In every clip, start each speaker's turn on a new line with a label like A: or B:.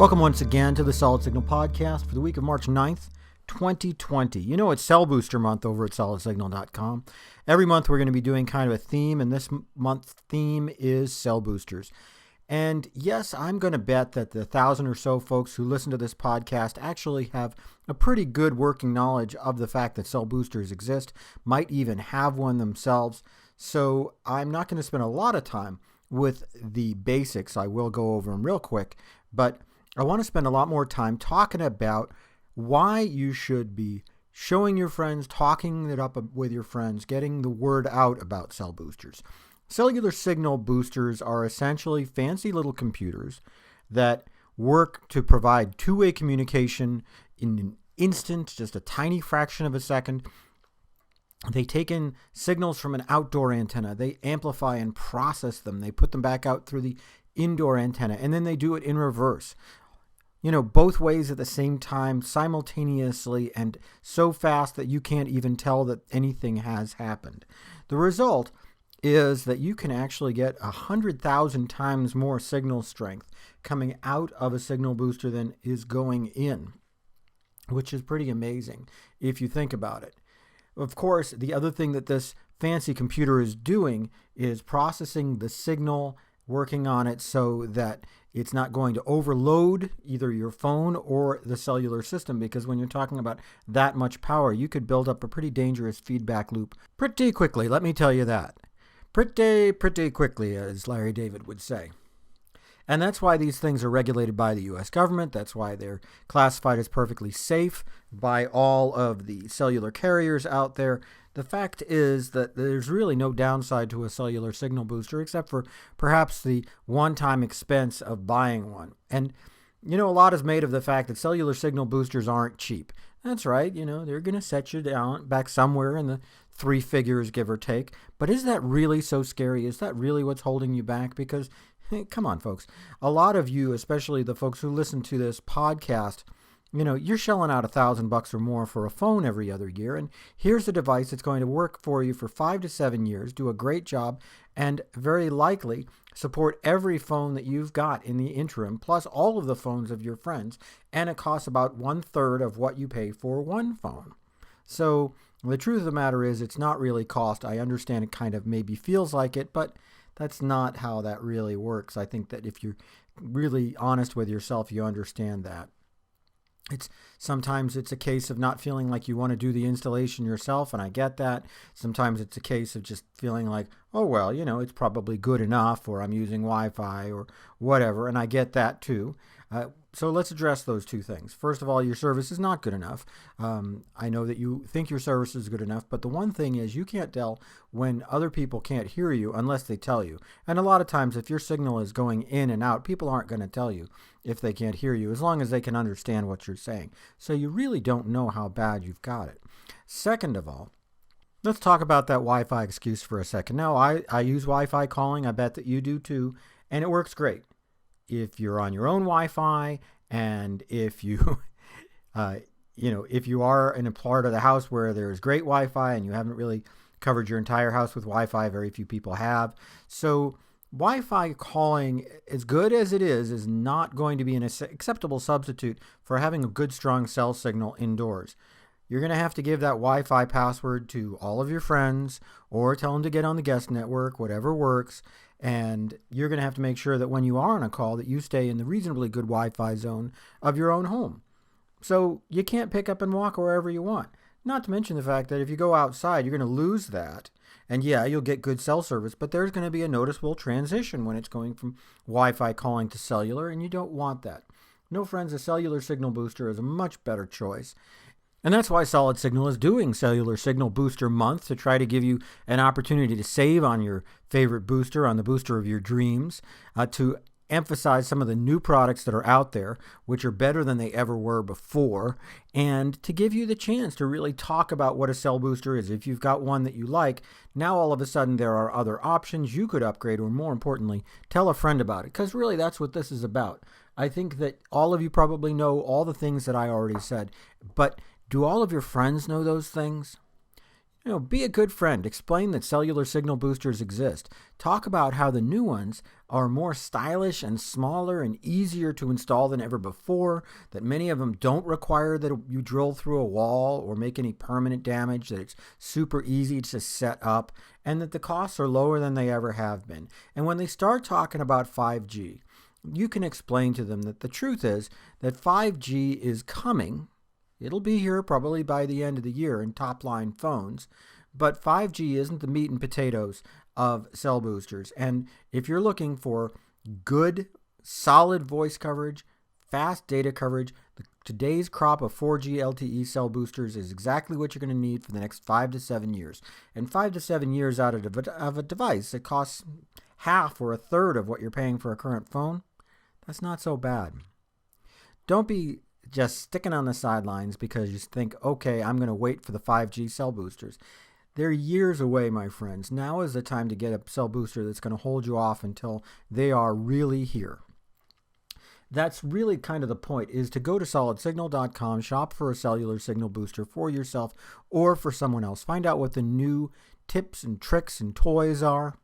A: Welcome once again to the Solid Signal podcast for the week of March 9th, 2020. You know, it's Cell Booster month over at solidsignal.com. Every month we're going to be doing kind of a theme, and this month's theme is cell boosters. And yes, I'm going to bet that the 1,000 or so folks who listen to this podcast actually have a pretty good working knowledge of the fact that cell boosters exist, might even have one themselves. So I'm not going to spend a lot of time with the basics. I will go over them real quick, but I want to spend a lot more time talking about why you should be showing your friends, talking it up with your friends, getting the word out about cell boosters. Cellular signal boosters are essentially fancy little computers that work to provide two-way communication in an instant, just a tiny fraction of a second. They take in signals from an outdoor antenna. They amplify and process them. They put them back out through the indoor antenna, and then they do it in reverse. You know, both ways at the same time, simultaneously, and so fast that you can't even tell that anything has happened. The result is that you can actually get 100,000 times more signal strength coming out of a signal booster than is going in, which is pretty amazing if you think about it. Of course, the other thing that this fancy computer is doing is processing the signal, working on it so that it's not going to overload either your phone or the cellular system, because when you're talking about that much power, you could build up a pretty dangerous feedback loop pretty quickly, let me tell you that. Pretty quickly, as Larry David would say. And that's why these things are regulated by the U.S. government. That's why they're classified as perfectly safe by all of the cellular carriers out there. The fact is that there's really no downside to a cellular signal booster except for perhaps the one-time expense of buying one. And, you know, a lot is made of the fact that cellular signal boosters aren't cheap. That's right. You know, they're going to set you down back somewhere in the three figures, give or take. But is that really so scary? Is that really what's holding you back? Because, hey, come on, folks. A lot of you, especially the folks who listen to this podcast, you know, you're shelling out $1,000 or more for a phone every other year, and here's a device that's going to work for you for 5 to 7 years, do a great job, and very likely support every phone that you've got in the interim, plus all of the phones of your friends, and it costs about 1/3 of what you pay for one phone. So the truth of the matter is it's not really cost. I understand it kind of maybe feels like it, but that's not how that really works. I think that if you're really honest with yourself, you understand that. Sometimes it's a case of not feeling like you want to do the installation yourself, and I get that. Sometimes it's a case of just feeling like, oh, well, you know, it's probably good enough, or I'm using Wi-Fi or whatever, and I get that too. So let's address those two things. First of all, your service is not good enough. I know that you think your service is good enough, but the one thing is you can't tell when other people can't hear you unless they tell you. And a lot of times if your signal is going in and out, people aren't going to tell you if they can't hear you, as long as they can understand what you're saying. So you really don't know how bad you've got it. Second of all, let's talk about that Wi-Fi excuse for a second. Now, I use Wi-Fi calling. I bet that you do too, and it works great. If you're on your own Wi-Fi, and if you, if you are in a part of the house where there's great Wi-Fi and you haven't really covered your entire house with Wi-Fi, very few people have. So Wi-Fi calling, as good as it is not going to be an acceptable substitute for having a good, strong cell signal indoors. You're going to have to give that Wi-Fi password to all of your friends or tell them to get on the guest network, whatever works. And you're going to have to make sure that when you are on a call that you stay in the reasonably good Wi-Fi zone of your own home. So you can't pick up and walk wherever you want. Not to mention the fact that if you go outside, you're going to lose that. And yeah, you'll get good cell service, but there's going to be a noticeable transition when it's going from Wi-Fi calling to cellular, and you don't want that. No, friends, a cellular signal booster is a much better choice. And that's why Solid Signal is doing Cellular Signal Booster Month, to try to give you an opportunity to save on your favorite booster, on the booster of your dreams, to emphasize some of the new products that are out there, which are better than they ever were before, and to give you the chance to really talk about what a cell booster is. If you've got one that you like, now all of a sudden there are other options you could upgrade, or more importantly, tell a friend about it, because really that's what this is about. I think that all of you probably know all the things that I already said, but do all of your friends know those things? Be a good friend. Explain that cellular signal boosters exist. Talk about how the new ones are more stylish and smaller and easier to install than ever before, that many of them don't require that you drill through a wall or make any permanent damage, that it's super easy to set up, and that the costs are lower than they ever have been. And when they start talking about 5G, you can explain to them that the truth is that 5G is coming. It'll be here probably by the end of the year in top-line phones, but 5G isn't the meat and potatoes of cell boosters. And if you're looking for good, solid voice coverage, fast data coverage, today's crop of 4G LTE cell boosters is exactly what you're going to need for the next 5 to 7 years. And 5 to 7 years out of a device that costs half or a third of what you're paying for a current phone, that's not so bad. Don't be just sticking on the sidelines because you think, okay, I'm going to wait for the 5G cell boosters. They're years away, my friends. Now is the time to get a cell booster that's going to hold you off until they are really here. That's really kind of the point, is to go to solidsignal.com, shop for a cellular signal booster for yourself or for someone else. Find out what the new tips and tricks and toys are,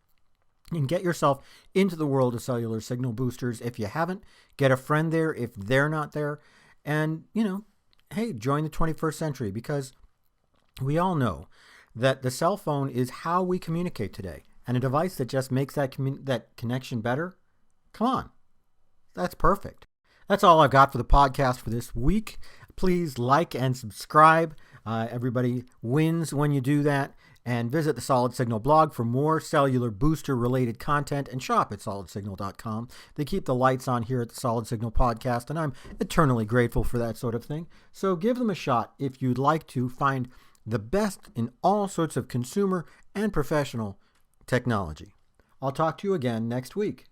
A: and get yourself into the world of cellular signal boosters. If you haven't, get a friend there if they're not there. And, hey, join the 21st century, because we all know that the cell phone is how we communicate today. And a device that just makes that connection better, come on, that's perfect. That's all I've got for the podcast for this week. Please like and subscribe. Everybody wins when you do that. And visit the Solid Signal blog for more cellular booster-related content, and shop at solidsignal.com. They keep the lights on here at the Solid Signal podcast, and I'm eternally grateful for that sort of thing. So give them a shot if you'd like to find the best in all sorts of consumer and professional technology. I'll talk to you again next week.